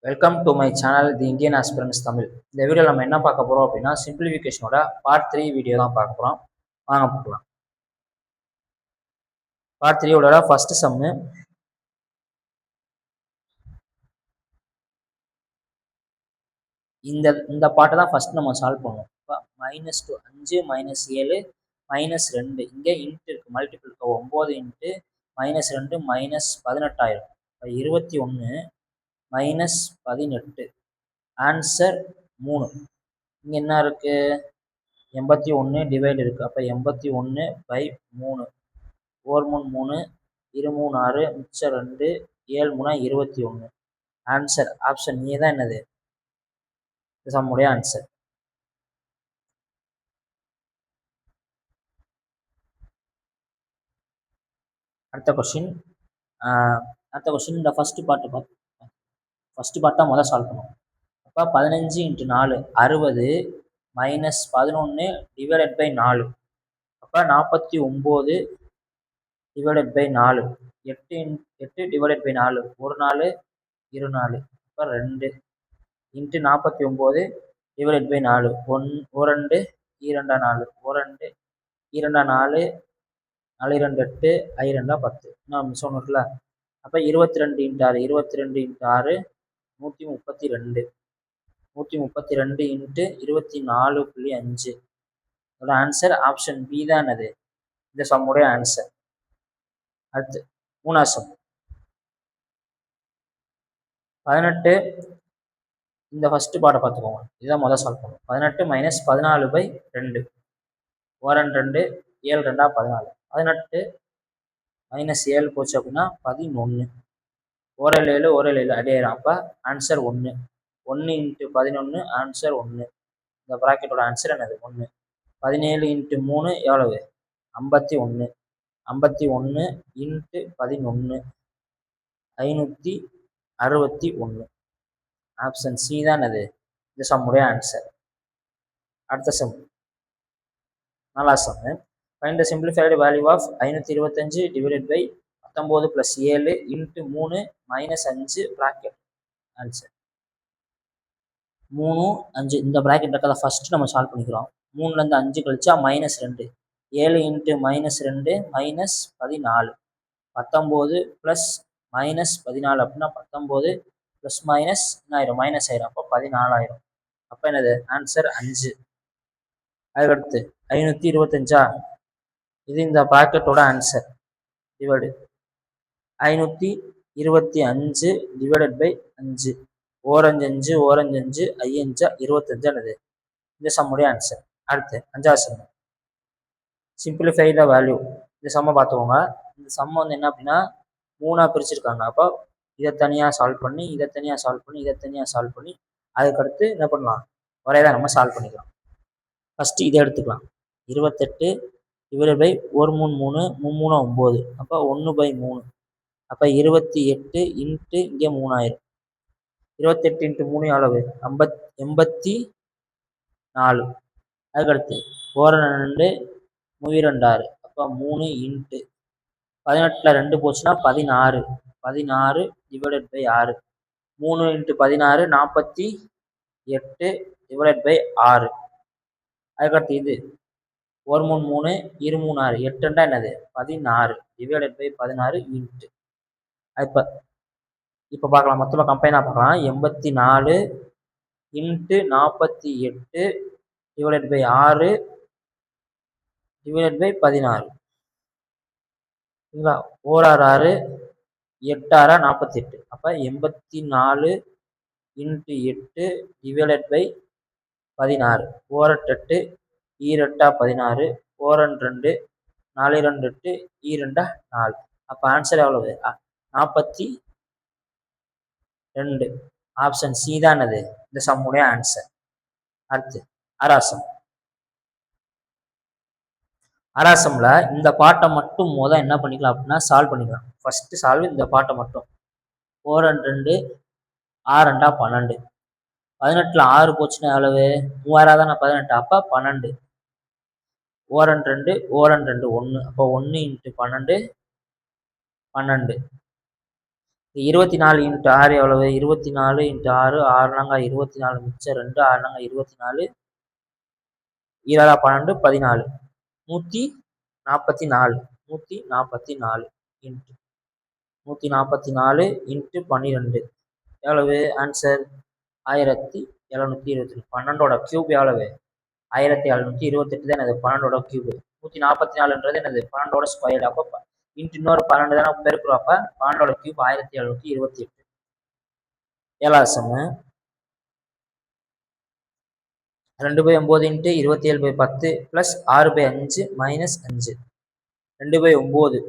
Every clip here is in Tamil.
Welcome to my channel the Indian aspirants Tamil. இந்த வீடியோவில் நம்ம என்ன பார்க்க போகிறோம் அப்படின்னா சிம்பிளிஃபிகேஷனோட பார்ட் 3 வீடியோ தான் பார்க்க போகிறோம். வாங்க பார்க்கலாம். பார்ட் 3யோட ஃபர்ஸ்ட் சம்மு இந்த பாட்டை தான் ஃபர்ஸ்ட் நம்ம சால்வ் பண்ணுவோம். இப்போ -2 5 -7 -2 இங்கே இன்ட்டு இருக்குது, மல்டிபிள் 9 இன்ட்டு -2 -18,000 21 -18 ஆன்சர் 3. இங்கே என்ன இருக்குது? 81 டிவைட் இருக்குது. அப்போ 81/3 4 3 2 3 6 மிச்சம் 2 7 3 21. ஆன்சர் ஆப்ஷன் ஏ தான் என்னது நம்முடைய ஆன்சர். அடுத்த கொஸ்டின் இந்த ஃபர்ஸ்ட் பார்ட் தான் முதல் சால்வ் பண்ணுவோம். அப்போ 15 × 4 60 -11 டிவைடட் பை 4. அப்போ 49 டிவைடட் பை 4 8 டிவைடட் பை 4 1 4 2 4 அப்போ 2 இன்ட்டு 49 டிவைடட் பை 4 1 2 2 4 1 2 2 4 4 2 8 I 2 10 இன்னும் மிஸ் ஒன்று இருக்குல்ல. அப்போ 22 × 6 22 × 6 132 132 இன்ட்டு 24.5. அதோட ஆன்சர் ஆப்ஷன் பி தான் என்னது இந்த சம்முடைய ஆன்சர். அடுத்து மூணாவது சம் 18. இந்த ஃபர்ஸ்ட் பாட்டை பார்த்துக்கோங்க, இதுதான் முதல் சால்வ் பண்ணுவோம். 18 - 14/2 ஓரன் 2 7 2 14. 18 - 7 போச்சு அப்படின்னா 11 ஓரல் 7 ஓரல் 7 அடியாயிரம். அப்போ ஆன்சர் 1 1 × 11 ஆன்சர் 1. இந்த ப்ராக்கெட்டோட ஆன்சர் என்னது 1. 17 × 3 எவ்வளவு 51 51 × 11 561. ஆப்ஷன் சி தான் அது இந்த சம்முடைய ஆன்சர். அடுத்த சம் 4வது sum. Find the simplified value of 525 divided by 19 + 7 × 3 - 5 bracket. Answer 3 5. இந்த ப்ராக்கெட் இருக்கிறத ஃபர்ஸ்ட் நம்ம சால்வ் பண்ணிக்கிறோம். 3லேருந்து 5 கழிச்சா -2 7 × -2 -14 19 + -14 அப்படின்னா 19 ப்ளஸ் மைனஸ் என்ன ஆயிரும் மைனஸ் ஆயிரும். அப்போ 14,000. அப்போ என்னது ஆன்சர் 5. அதுக்கடுத்து 525. இது இந்த ப்ராக்கெட்டோட ஆன்சர் டிவைடு 525 டிவைடட் பை 5 ஓரஞ்சு 5 ஓரஞ்சு 5 5 25 என்னது இந்த சம்முடைய ஆன்சர். அடுத்து 5வது சம் சிம்பிளிஃபை த வேல்யூ. இந்த சம்மை பார்த்துக்கோங்க. இந்த சம் வந்து என்ன அப்படின்னா 3ஆக பிரிச்சிருக்காங்க. அப்போ இதை தனியாக சால்வ் பண்ணி இதை தனியாக சால்வ் பண்ணி இதை தனியாக சால்வ் பண்ணி அதுக்கடுத்து என்ன பண்ணலாம் ஒரே தான் நம்ம சால்வ் பண்ணிக்கலாம். ஃபஸ்ட்டு இதை எடுத்துக்கலாம். 28 டிவைடட் பை 1 3 3 3 9. அப்போ 1/3. அப்போ 28 இன்ட்டு இங்கே 3000. 28 × 3 எவ்வளவு 84. அதுக்கடுத்து 4 2 32 6. அப்போ 3 இன்ட்டு 18ல் 2 போச்சுன்னா 16 16 டிவைடட் பை 6 3 × 16 48 டிவைடட் பை 6. அதுக்கடுத்து இது 1 3 3 2 3 6 8 என்னது 16 டிவைடட் பை 16 இன்ட்டு. இப்போ பார்க்கலாம், மொத்தமாக கம்பைனாக பார்க்கலாம். 84 into 48 divided by 6 divided by 16. சரிங்களா? 4 6 8 6 48. அப்போ 84 இன்ட்டு 8 டிவைடட் பை 16. 4 8 2 16 4 2 4 2 8 2 4. அப்போ ஆன்சர் எவ்வளவு 42. ஆப்ஷன் சி தான் அது இந்த சம்முடைய ஆன்சர். அடுத்து அராசம்ல இந்த பாட்டை மட்டும் என்ன பண்ணிக்கலாம் அப்படின்னா சால்வ் பண்ணிக்கலாம். ஃபர்ஸ்ட் சால்வ் இந்த பாட்டை மட்டும். 4 2 6 2 12. 18ல் 6 போச்சுன்னா எவ்வளவு 3000 தானே 18. அப்போ 12 ஓரன் 2 ஓரன் 2 1. அப்போ 1 × 12 12. 24 இன்ட்டு 6 எவ்வளவு? 24 இன்ட்டு 6 6 நாங்க 24 மிச்சம் 2 6 நாங்க 24 ஈராறா 12 14 144 144 இன்ட்டு 144 இன்ட்டு 12 எவ்வளவு ஆன்சர்? 1722. 12ஓட கியூப் எவ்வளவு? 1728 தான் என்னது 12ஓட கியூப். 144ன்றது என்னது 12ஓட ஸ்கொயர். அப்போ இன்ட்டு இன்னொரு 12 தானே பெருக்குறோம். அப்ப 12ஓட கியூப் 1728. 7வது சம்மு 2/9 into 27/10 plus 6/5 minus 5. 2/9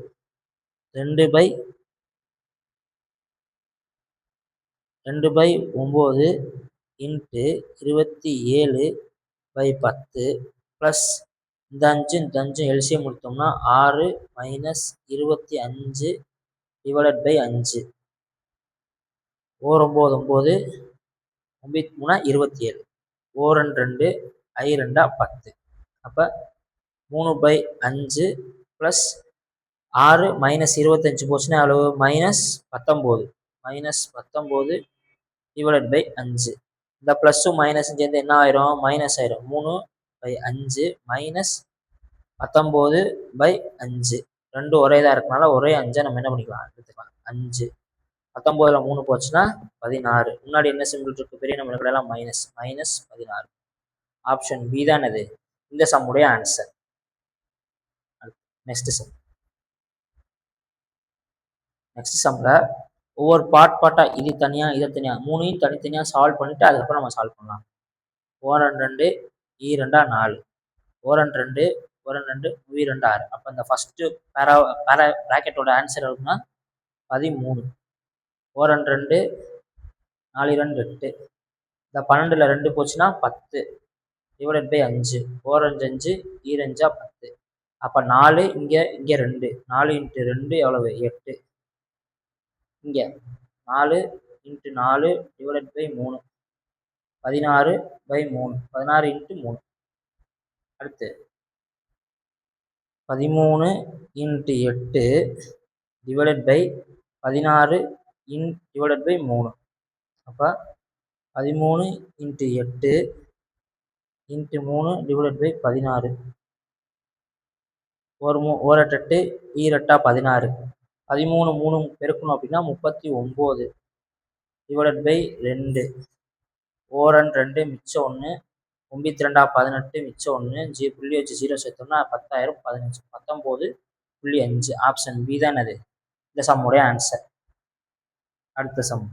2/9 into 27/10 plus இந்த 5 இந்த 5 எல்சிஎம் கொடுத்தோம்னா 6 மைனஸ் 25 டிவைடட் பை 5. 9 9 9 27 2 I 2 10. அப்போ 3/5 ப்ளஸ் 6 மைனஸ் 25 போச்சுன்னா எவ்வளவு? -19 டிவைடட் பை 5. இந்த ப்ளஸ்ஸும் மைனஸும் சேர்ந்து என்ன ஆயிரும்? மைனஸ் ஆயிரும். 3/5 மைனஸ் 19/5 ரெண்டும் ஒரே இதாக இருக்கனால ஒரே 5 நம்ம என்ன பண்ணிக்கலாம்? எடுத்துக்கலாம். 5 19ல் 3 போச்சுன்னா 16. முன்னாடி என்ன சிம்பிள் இருக்கு? பெரிய நம்ம எல்லாம் -16. ஆப்ஷன் பி தான் இது இந்த சம்முடைய ஆன்சர். நெக்ஸ்ட் சம்ல ஒவ்வொரு பார்ட்டா இது தனியா இதை தனியா மூணையும் தனித்தனியா சால்வ் பண்ணிட்டு அதுக்கப்புறம் நம்ம சால்வ் பண்ணலாம். 2 2 4 2 2 6. அப்போ இந்த ஃபர்ஸ்ட் பிராக்கெட்டோட ஆன்சர் இருக்குன்னா 13. 2 4 2 8. இந்த 12ல் 2 போச்சுன்னா 10 டிவைடட் பை 5. 5 5 5 10. அப்போ 4 இங்கே 2 4 இன்ட்டு 2 எவ்வளவு? 8. இங்கே 4 இன்ட்டு 4 டிவைடட் பை 3 16/3 16 இன்ட்டு 3. அடுத்து 13 into 8 divided by 16 divided by 3. அப்போ 13 இன்ட்டு 8 இன்ட்டு 3 டிவைடட் பை 16. 1 8 8 16. 13 3 பெருக்கணும் அப்படின்னா 39 டிவைடட் பை 2. 2 மிச்சம் 1 92 18 மிச்சம் 1 புள்ளி வச்சு 0 சேர்த்தோம்னா 10,000 15 19.5. ஆப்ஷன் பி தான் அது இந்த சம்முடைய ஆன்சர். அடுத்த சம்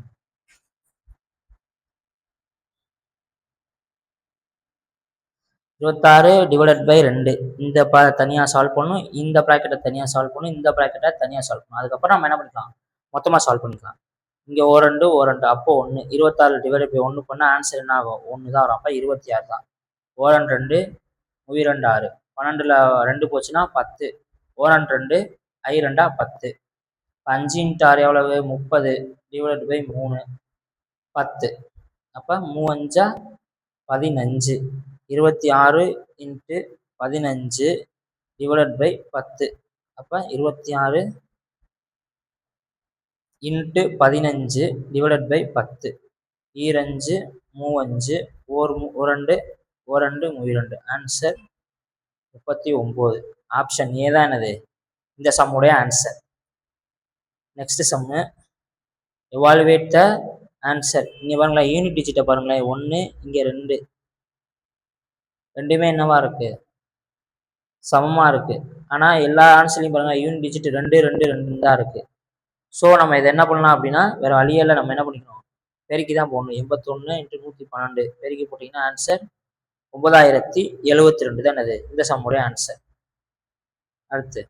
26 டிவைடட் பை 2. இந்த தனியாக சால்வ் பண்ணணும், இந்த ப்ராக்கெட்டை தனியாக சால்வ் பண்ணணும், இந்த ப்ராக்கெட்டை தனியாக சால்வ் பண்ணணும். அதுக்கப்புறம் நம்ம என்ன பண்ணிக்கலாம்? மொத்தமாக சால்வ் பண்ணிக்கலாம். இங்கே 2 அப்போ 1. 26 டிவைடட் பை 1 பண்ணால் ஆன்சர் என்ன ஆகும்? 1 தான் வரும். அப்போ 26 தான். 2 2 6. 12ல் 2 போச்சுன்னா 10. 2 I 2 10. 5 இன்ட்டு 6 எவ்வளவு? 30 டிவைடட் பை 3 10. அப்போ 3 5 15. 26 இன்ட்டு 15 டிவைடட் பை 10. அப்போ 26 into 15 divided by 10. 2 3 2 2 answer 39. Option A தான் என்னது இந்த சம்முடைய answer. Next sum evaluate the answer. இங்கே பாருங்களேன், யூனிட் டிஜிட்டை பாருங்களேன். 1 இங்கே 2 ரெண்டுமே என்னவா இருக்கு? சமமா இருக்கு. ஆனால் எல்லா ஆன்சர்லையும் பாருங்க யூனிட் டிஜிட் 2 2 2 தான் இருக்கு. ஸோ நம்ம இதை என்ன பண்ணலாம் அப்படின்னா வேற வழியில நம்ம என்ன பண்ணிக்கணும்? பெருக்கி தான் போடணும். 81 இன்ட்டு 112 பெருக்கி போட்டிங்கன்னா ஆன்சர் 9072 தான் அது இந்த சம்முடைய ஆன்சர். அடுத்து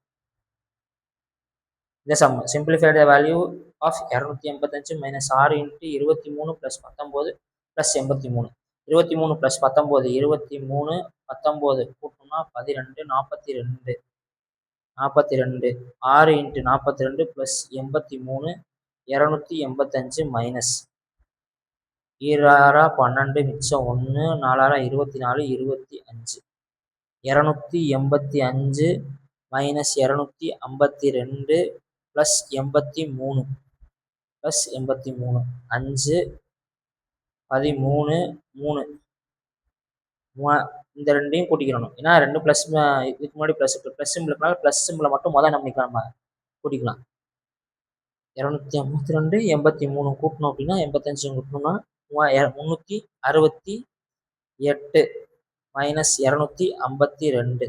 இந்த sum simplify the value of 285 minus 6 into 23 plus 19 plus 83. 23 plus 19 23 19 கூட்டணும்னா 12 42 42. 6 இன்ட்டு 42 ப்ளஸ் 83 285 மைனஸ் 6 12 மிச்சம் 1 4 24 25. 285 மைனஸ் 252 ப்ளஸ் 83. ப்ளஸ் 83 5 13 3 இந்த ரெண்டையும் கூட்டிக்கிறணும். ஏன்னா 2 ப்ளஸ் இதுக்கு முன்னாடி ப்ளஸ் சிம்பிள் ப்ளஸ் சிம்பிளை மட்டும் முதல் என்ன பண்ணிக்கலாம், நம்ம கூட்டிக்கலாம். 252 83 கூட்டணும் அப்படின்னா 85 கூட்டணும்னா 368 மைனஸ் 252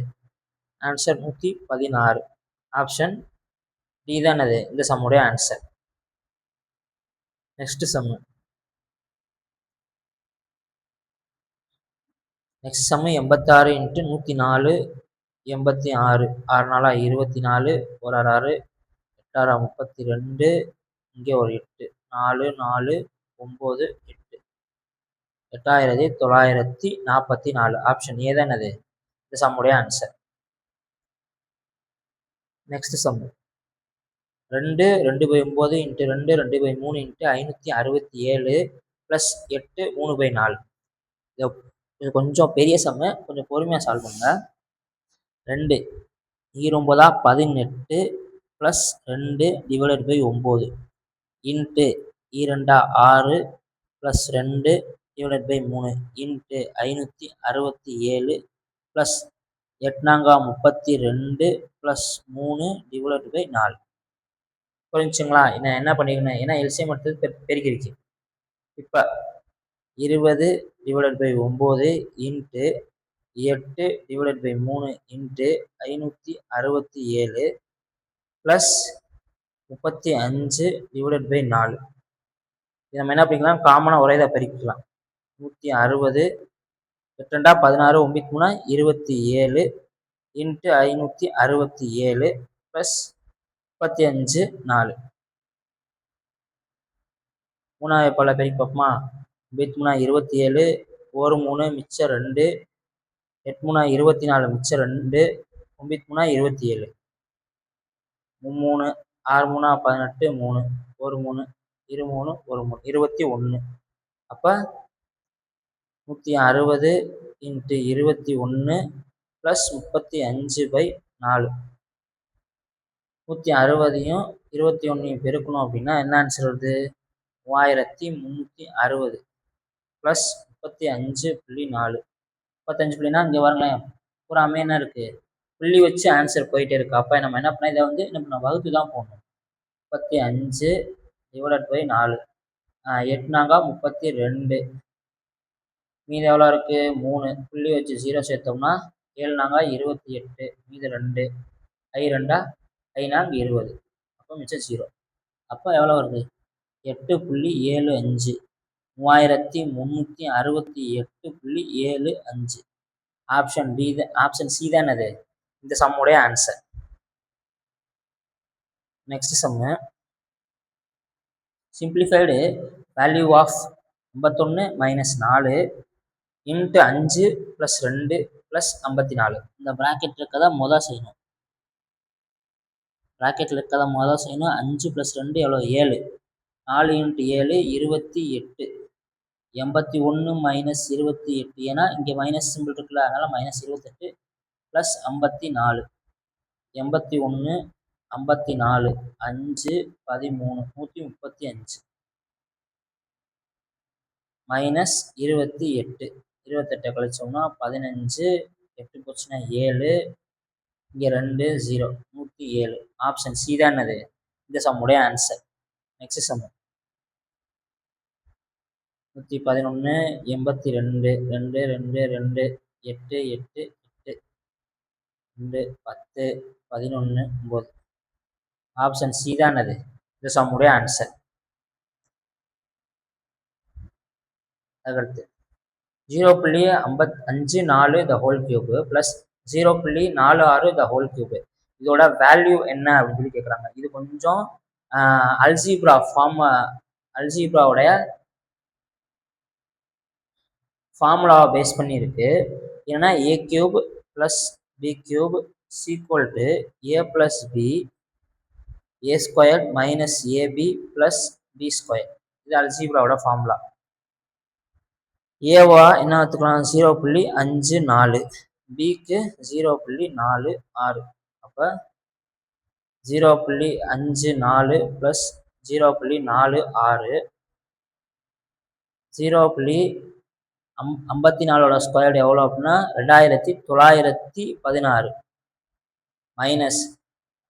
ஆன்சர் 116. ஆப்ஷன் டி தான் அது இந்த சம்முடைய ஆன்சர். நெக்ஸ்ட் சம்மு 86 × 104 86 6 நாளா 24 1 6 8 32 இங்கே ஒரு 8 4 4 9 8 8944. ஆப்ஷன் ஏ தான் அது இந்த சம்முடைய ஆன்சர். Next sum 2 2/9 × 2 2/3 × 567 plus 8 3/4. இது கொஞ்சம் பெரிய சம்மு, கொஞ்சம் பொறுமையாக சால்வ் பண்ணுங்க. 2 9 18 plus 2 ÷ 9 into 2 6 plus 2 ÷ 3 into 567 plus 8 32 plus 3 ÷ 4. புரிஞ்சுங்களா? என்ன பண்ணிக்கணும், ஏன்னா எல்சிஎம் எடுத்து பெருக்கிருச்சு. இப்போ 20 ÷ 9 இன்ட்டு 8 ÷ 3 இன்ட்டு 567 ப்ளஸ் 35 ÷ 4. இது நம்ம என்ன பண்ணிக்கலாம், காமனாக ஒரே இதாக பெருக்கிக்கலாம். 160 8 16 9 27 இன்ட்டு 567 ப்ளஸ் 35 4. 3 பல பெருக்கி பார்ப்போமா? 9 27 1 3 மிச்சம் 2 8 24 மிச்சம் 2 9 27 3 6 18 3 1 3 23 1 3 21. அப்போ 160 × 21 ப்ளஸ் 35/4. 160ஐயும் 21ஐயும் பெருக்கணும் அப்படின்னா என்ன ஆன்சர் வருது? 3360 ப்ளஸ் 35.4. 35 இங்கே வரலாம் பூராமே என்ன இருக்குது, புள்ளி வச்சு ஆன்சர் போயிட்டே இருக்கு. அப்போ நம்ம என்ன பண்ணால் இதை வந்து நம்ம வகுத்து தான் போடணும். 35 ÷ 4 8 32. மீது எவ்வளோ இருக்குது? 3. புள்ளி வச்சு 0 சேர்த்தோம்னா 7 28. மீது 2 ஐ 2 ஐ 20. அப்போ மிச்சம் 0. அப்போ எவ்வளோ வருது? 8.75 3368.75. ஆப்ஷன் பி ஆப்ஷன் சி தான் அது இந்த சம்முடைய answer. Next sum simplified value of 51 - 4 into 5 + 2 + 54. இந்த ப்ராக்கெட் இருக்கதை மொதல் செய்யணும். 5 + 2 எவ்வளோ? 7. 4 × 7 28. 81 - 28 ஏன்னா இங்கே மைனஸ் சிம்பிள் இருக்குல்ல, அதனால் -28 + 54. 81 54 5 13 135 -28. 28 கழிச்சோம்னா 15. 8 போச்சுன்னா 7. இங்கே 2 0 107. ஆப்ஷன் சி தான் என்னது இந்த சம்முடைய answer. Next sum 111 82 2 2 2 8 8 8 2 10 11 9. Option C தான் என்னது இந்த சம்முடைய ஆன்சர். அடுத்து 0.554 the whole cube plus 0.46 the whole cube. இதோட வேல்யூ என்ன அப்படின்னு சொல்லி கேட்குறாங்க. இது கொஞ்சம் அல்ஜீப்ராவுடைய ஃபார்முலாவை பேஸ் பண்ணி இருக்கு. ஏன்னா a³ + b³ = a + b a² - ab + b². இது அல்ஜீப்ராவோட ஃபார்முலா. ஏவா என்ன எடுத்துக்கலாம்? 0.54. பிக்கு 0.46. அப்போ 0.54 + 0.46 0.54 ஸ்கொயர்டு எவ்வளோ அப்படின்னா 2916 மைனஸ்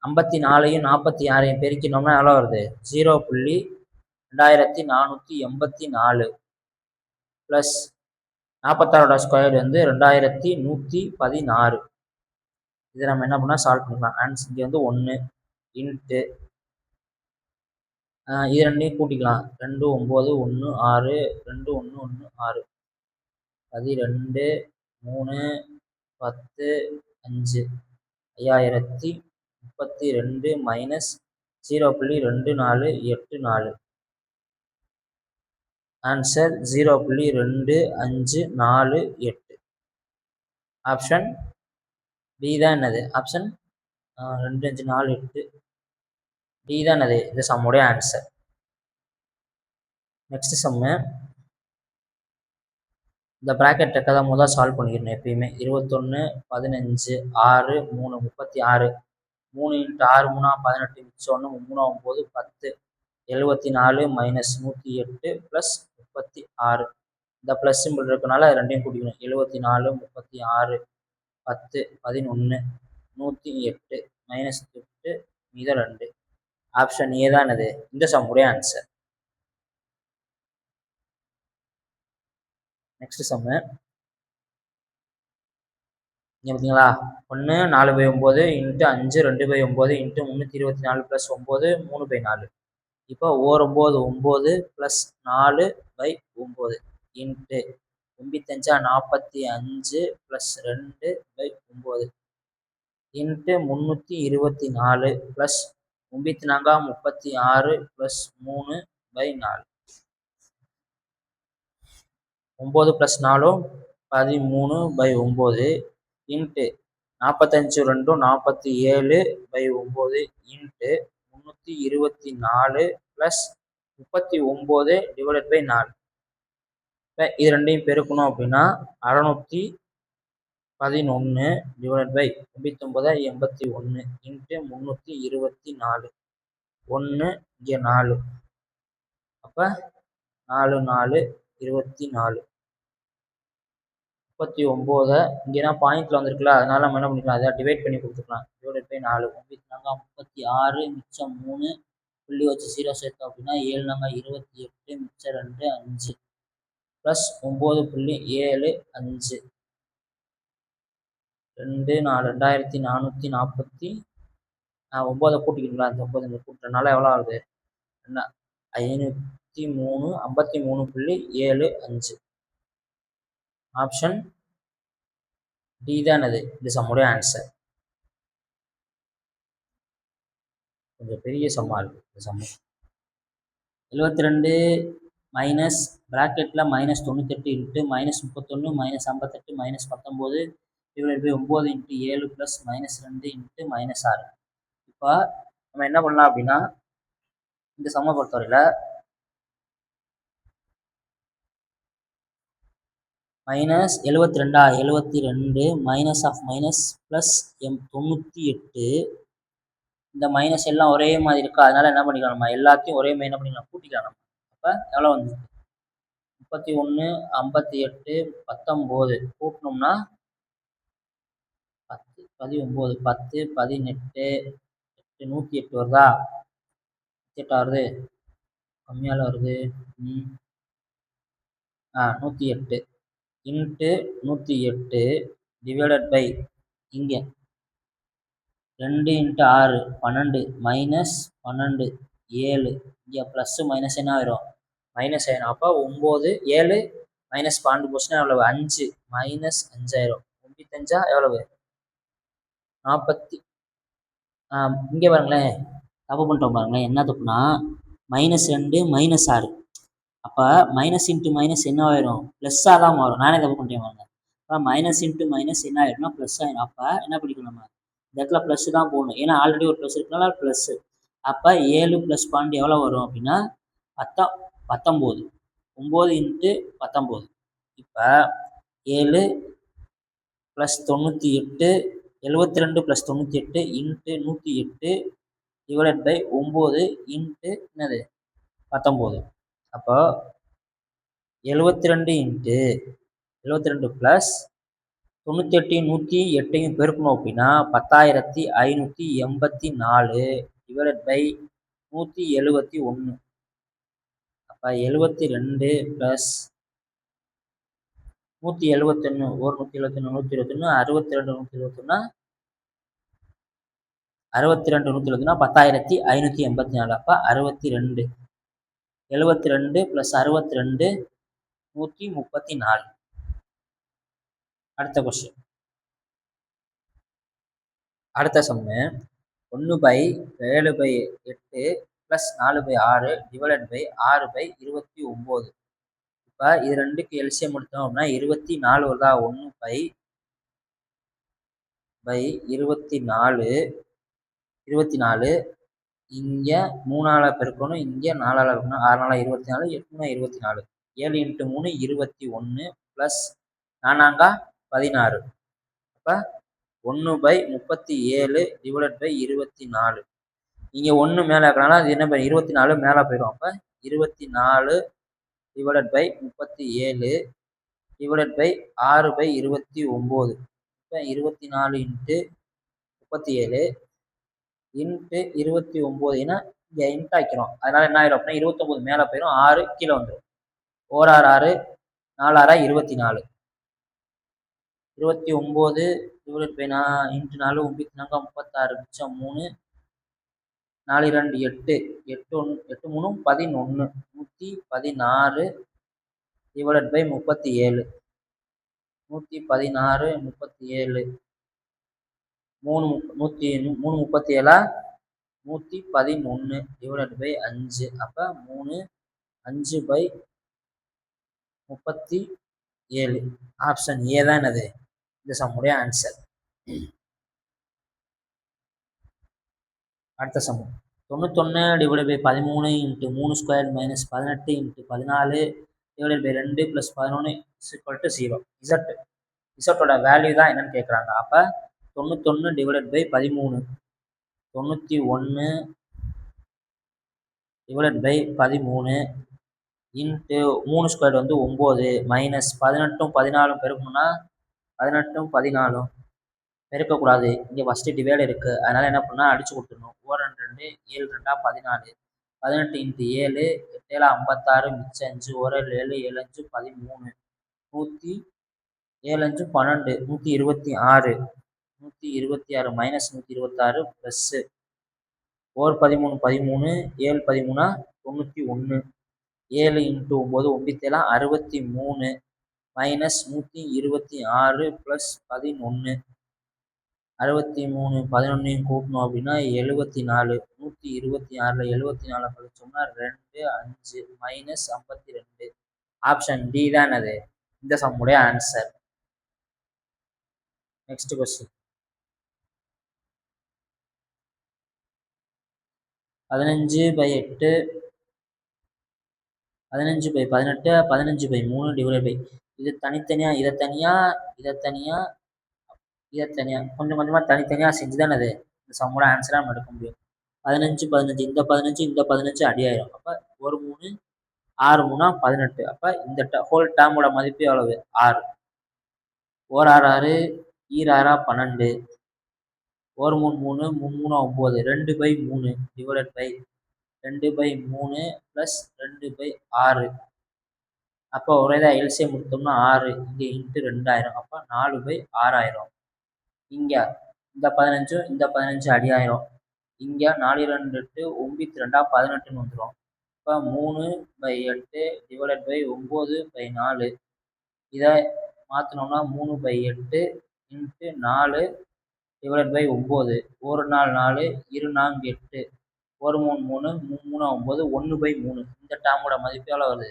54யும் 46யும் பெருக்கினோம்னா எவ்வளோ வருது 0.2484 ப்ளஸ் 46 ஸ்கொயர் வந்து 2116. இதை நம்ம என்ன பண்ணால் சால்வ் பண்ணிக்கலாம். ஆன்சர் இங்கே வந்து 1 இன்ட்டு இது ரெண்டையும் கூட்டிக்கலாம். 2 9 1 6 2 1 1 6 12 3 10 5 5032 மைனஸ் 0.2484. ஆன்சர் 0.2548. ஆப்ஷன் பி தான் என்னது? ஆப்ஷன் 2 5 4 8 டி தான் என்னது இந்த சம்முடைய ஆன்சர். நெக்ஸ்ட் சம்மு இந்த ப்ராக்கெட் டெக்கை முதல் சால்வ் பண்ணிக்கிறேன். எப்பயுமே 21 15 6 3 36 3 × 6 3 18 மிச்சம் 1 3 9 10 74 மைனஸ் 108 ப்ளஸ் 36. இந்த ப்ளஸ் சிம்பிள் இருக்கனால ரெண்டையும் கூட்டிக்கணும். 74 36 10 11 108 மைனஸ் 8 மீதம் 2. ஆப்ஷன் ஏ தான் இது இந்த சம்முடைய ஆன்சர். நெக்ஸ்ட் சம்மு இங்கே பார்த்தீங்களா 1 4/9 இன்ட்டு 5 2/9 இன்ட்டு 324 ப்ளஸ் 9 3/4. இப்போ 9 9 plus 4/9 into 95 plus 2/9 into 324 plus 94 36 plus 3/4. 9 plus 4 13/9 into 45 2 47/9 into 324 plus 39 divided by 4. இப்போ இது ரெண்டையும் பெருக்கணும் அப்படின்னா 611 டிவைடட் பை 99/81 இன்ட்டு 324 1 இங்கே 4. அப்போ 4 4 24 39 இங்கேனா பாயிண்ட்ல வந்துருக்குல்ல, அதனால நம்ம என்ன பண்ணிக்கலாம், அதை டிவைட் பண்ணி கொடுத்துக்கலாம். டிவைட் பை 4 36 மிச்சம் 3 புள்ளி வச்சு 0 சேர்த்தோம் அப்படின்னா 7 28 மிச்சம் 2 5 ப்ளஸ் 9.75 2 4 2440 9 கூட்டிக்கிங்களா, அந்த 9 இங்கே கூட்டுறதுனால எவ்வளோ ஆகுது என்ன 53 ஆப்ஷன் டி தான் அது இந்த சம்முடைய ஆன்சர். கொஞ்சம் பெரிய சம்மா இருக்கு இந்த சம்மு. 72 மைனஸ் ப்ராக்கெட்டில் minus 98 into minus 31 minus 58 minus 19 divide by 9 into 7 plus minus 2 into minus 6. இப்போ நம்ம என்ன பண்ணலாம் அப்படின்னா இந்த சம்மை பொறுத்தவரையில் minus 72 minus of minus plus 98. இந்த மைனஸ் எல்லாம் ஒரே மாதிரி இருக்கா, அதனால என்ன பண்ணிக்கலாம், நம்ம எல்லாத்தையும் ஒரே மாதிரி என்ன பண்ணிக்கலாம் கூட்டிக்கலாம். நம்ம அப்போ எவ்வளோ வந்து 31 58 19 கூட்டினோம்னா 10 19 10 18 108 வருதா, 108 வருது, கம்மியால் வருது 108 இன்ட்டு 108 டிவைடட் பை இங்கே 2 × 6 12 மைனஸ் 12 7 இங்கே ப்ளஸ்ஸு மைனஸ் என்ன ஆயிரும் மைனஸ் ஆயிரும். அப்போ 9 7 மைனஸ் 12 போச்சுன்னா எவ்வளவு 5 மைனஸ் 5 ஆயிரும். 95 எவ்வளவு 40. இங்கே பாருங்களேன் தப்பு பண்ணிட்டோம் பாருங்களேன். என்ன தப்புனா -2 -6. அப்போ மைனஸ் இன்ட்டு மைனஸ் என்ன ஆயிரும் ப்ளஸ்ஸாக தான் மாறும். நானே தப்பு பண்ணிட்டேன் பாருங்க. அப்போ மைனஸ் இன்ட்டு மைனஸ் என்ன ஆயிடும்னா ப்ளஸ் ஆயிடும். அப்போ என்ன படிக்கணும் நம்ம இந்த இடத்துல ப்ளஸ் தான் போடணும், ஏன்னா ஆல்ரெடி ஒரு ப்ளஸ் இருக்குனால ப்ளஸ்ஸு. அப்போ 7 + 12 எவ்வளோ வரும் அப்படின்னா 19 9 இன்ட்டு 19. இப்போ 7 + 98 72 + 98 இன்ட்டு 108 டிவைடட் பை 9 இன்ட்டு என்னது 19. அப்போ 72 இன்ட்டு 72 ப்ளஸ் 98 108 பெருக்கணும் அப்படின்னா 10,584 டிவைடட் பை 171. அப்போ 72 ப்ளஸ் 171 ஒரு 171 121 121 121 10,584. அப்போ 62 72 ப்ளஸ் 62 134. அடுத்த கொஸ்டின், அடுத்த சம்மு 1/7/8 ப்ளஸ் 4/6 டிவைடட் பை 6/29. இப்போ இது ரெண்டுக்கு எல்சிஎம் எடுத்தோம் அப்படின்னா 24 வருதா. 1/24 24 இங்கே 3ஆல் பெருக்கணும், இங்கே 4ஆல் பெருக்கணும். 6 4 24 8 3 24 7 இன்ட்டு 3 21 ப்ளஸ் 4 16. அப்போ 1/37 டிவைடட் பை 24. இங்கே 1 மேலே இருக்கிறனால அது என்ன 24 மேலே போயிடும். அப்போ 24 டிவைடட் பை 37 டிவைடட் பை 6/29. இப்போ 24 இன்ட்டு 37 இன்ட்டு 29 ஏன்னா இங்கே இன்ட் ஆக்கிறோம். அதனால என்ன ஆயிரும் அப்படின்னா 29 மேலே போயிடும், 6 கீழே வந்துடும். 1 6 6 4 6 24 29 டிவைடட் பை இன்ட்டு 4 9 36 மிச்சம் 3 4 2 8 8 8 3 11 116 டிவைடட் பை 37 116 37 3 37 111 டிவைடட் பை 5. அப்போ 3 5/37. ஆப்ஷன் ஏ தான் என்னது இந்த சம்முடைய ஆன்சர். அடுத்த sum 91 divided by 13 into 3 square minus 18 into 14 divided by 2 plus 11 = 0. இசட்டோட வேல்யூ தான் என்னன்னு கேட்குறாங்க. அப்போ 91 divided by 13 91 divided by 13 into 3 square வந்து 9 மைனஸ் 18 14 பெருக்கணும்னா 18 14 பெருக்கக்கூடாது. இங்கே ஃபஸ்ட்டு டிவைட் இருக்குது, அதனால் என்ன பண்ணால் அடித்து கொடுத்துடணும். 4 2 7 2 14 18 இன்ட்டு 7 8 56 மிச்சம் 5 1 7 7 5 13 100 7 5 12 126 126 minus 126 plus 4 13 13 7 13 91 7 into 9 9 63 minus 126 plus 11 63 11 கூட்டணும் அப்படின்னா 74 126 74 கழிச்சோம்னா 2 5 மைனஸ் 52. ஆப்ஷன் டி தான் அது இந்த சம்முடைய answer. Next question 15/8 15/18 15/3 divide by இது தனித்தனியாக இதை தனியாக கொஞ்சம் கொஞ்சமாக தனித்தனியாக செஞ்சு தானே அது இந்த சம்மோட ஆன்சராக நம்ம எடுக்க முடியும். 15 15 இந்த 15 இந்த 15 அடியாயிரும். அப்போ 1 3 6 3 18. அப்போ இந்த ஹோல் டேர்மோட மதிப்பு எவ்வளவு 6. 1 6 6 ஈர் 6 12 1 3 3 3 9 2/3 டிவைடட் பை 2/3 ப்ளஸ் 2/6. அப்போ ஒரே தான் எல்சிஎம் கொடுத்தோம்னா 6 இங்கே இன்ட்டு 2000. அப்போ 4/6000. இங்கே இந்த 15 இந்த 15 அடியாயிரம். இங்கே 4 2 8 9 2 18 வந்துடும். இப்போ 3/8 டிவைடட் பை 9/4 இதை மாற்றினோம்னா 3/8 இன்ட்டு 4 டிவைடட் பை 9 1 4 4 2 4 8 1 3 3 3 9 1/3. இந்த டேர்மோட மதிப்பு எவ்வளோ வருது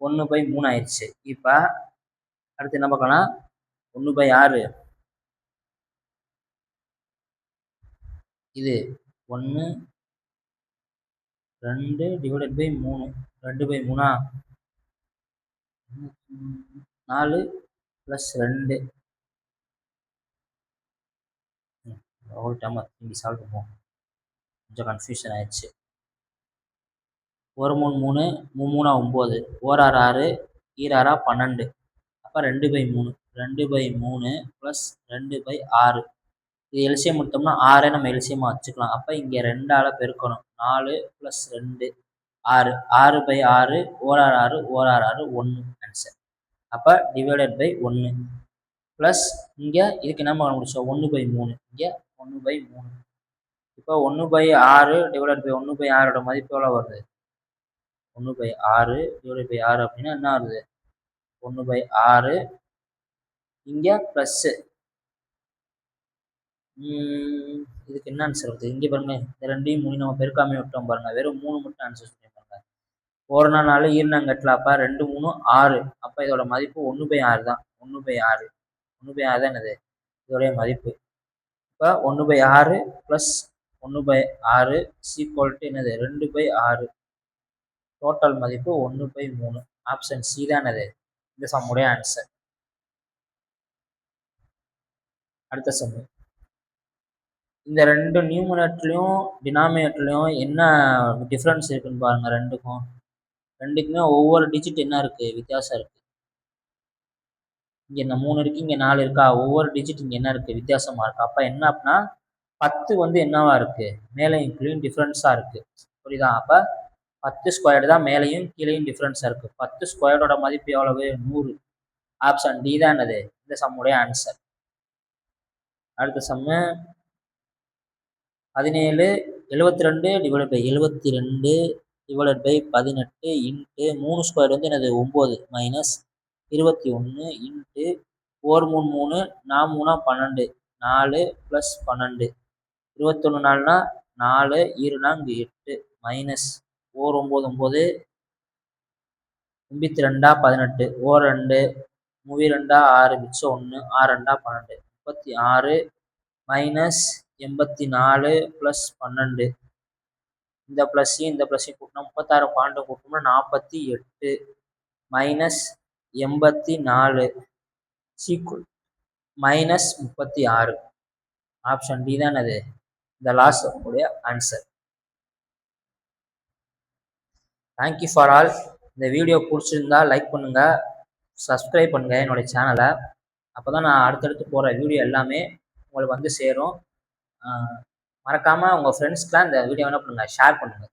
1/3 ஆயிடுச்சு. இப்போ அடுத்து என்ன பார்க்கலாம் 1/6 இது 1 2 divided by 3 2/3 4 plus 2 whole time திரும்பி சால்வ் பண்ணுவோம். கொஞ்சம் கன்ஃபியூஷன் ஆயிடுச்சு. 1 3 3 3 9 1 6 6 12. அப்போ 2/3 2/3 ப்ளஸ் 2/6. இது எல்சிஎம் எடுத்தோம்னா 6 நம்ம எல்சிஎம்மாக வச்சுக்கலாம். அப்போ இங்கே 2ஆல் பெருக்கணும். 4 ப்ளஸ் 2 6 6/6 1 6 1 6 1 ஆன்சர். அப்போ டிவைடட் பை 1 ப்ளஸ் இங்கே இதுக்கு என்ன பண்ண முடிச்சோம் 1/3 இங்கே 1/3. இப்போ 1/6 டிவைடட் பை 1/6 மதிப்பு எவ்வளோ வருது 1/6 டிவைடட் பை 6 அப்படின்னா என்ன வருது 1/6 இங்கே ப்ளஸ்ஸு இதுக்கு என்ன ஆன்சர் வருது இங்கே பாருங்க இந்த 2யும் 3 நம்ம பெருக்காமே விட்டோம் பாருங்க வெறும் 3 மட்டும் ஆன்சர் சொல்லியிருப்பாங்க. 1 4 ஈர்னாங்கட்டில் அப்போ 2 3 6. அப்போ இதோட மதிப்பு 1/6 தான். 1/6 1/6 தான் என்னது இதோடைய மதிப்பு. இப்போ 1/6 ப்ளஸ் 1/6 ஈக்குவல்ட்டு என்னது 2/6. டோட்டல் மதிப்பு 1/3. ஆப்ஷன் சி தான் என்னது இந்த சம்முடைய ஆன்சர். அடுத்த சம்மு இந்த 2 நியூமரேட்டர்லையும் டினாமினேட்டர்லையும் என்ன டிஃப்ரென்ஸ் இருக்குன்னு பாருங்கள். ரெண்டுக்குமே ஒவ்வொரு டிஜிட் என்ன இருக்குது வித்தியாசம் இருக்குது. இங்கே இந்த 3 இருக்குது இங்கே 4 இருக்கா ஒவ்வொரு டிஜிட் இங்கே என்ன இருக்குது வித்தியாசமாக இருக்குது. அப்போ என்ன அப்படின்னா 10 வந்து என்னவா இருக்குது மேலேயும் கீழேயும் டிஃப்ரென்ஸாக இருக்குது. புரியுதா? அப்போ 10 ஸ்கொயர்டு தான் மேலேயும் கீழேயும் டிஃப்ரென்ஸாக இருக்குது. 10 ஸ்கொயர்டோட மதிப்பு எவ்வளவு 100. ஆப்ஷன் டி தான் என்னது இந்த சம்முடைய ஆன்சர். அடுத்த sum 17 72 divided by 72 divided by 18 into 3 square வந்து என்னது 9 மைனஸ் 21 இன்ட்டு 4 3 3 4 3 12 4 ப்ளஸ் 12 21 4னா 4 2 இங்கே 8 மைனஸ் 4 9 9 82 18 2 2 6 மிச்சம் 1 6 2 12 36 மைனஸ் 84 ப்ளஸ் 12 இந்த ப்ளஸ்ஸையும் இந்த ப்ளஸ்ஸையும் கூட்டினா 36 12 கூட்டினோம்னா 48 மைனஸ் 84 சீக்குவல் மைனஸ் 36. ஆப்ஷன் டி தான் அது இந்த லாஸ்ட் உடைய ஆன்சர். Thank you for all. இந்த வீடியோ பிடிச்சிருந்தா லைக் பண்ணுங்கள், சப்ஸ்கிரைப் பண்ணுங்கள் என்னுடைய சேனலை. அப்போ தான் நான் அடுத்தடுத்து போகிற வீடியோ எல்லாமே உங்களுக்கு வந்து சேரும். மறக்காமல் உங்கள் ஃப்ரெண்ட்ஸ்க்கெலாம் இந்த வீடியோ என்ன பண்ணுங்கள் ஷேர் பண்ணுங்கள்.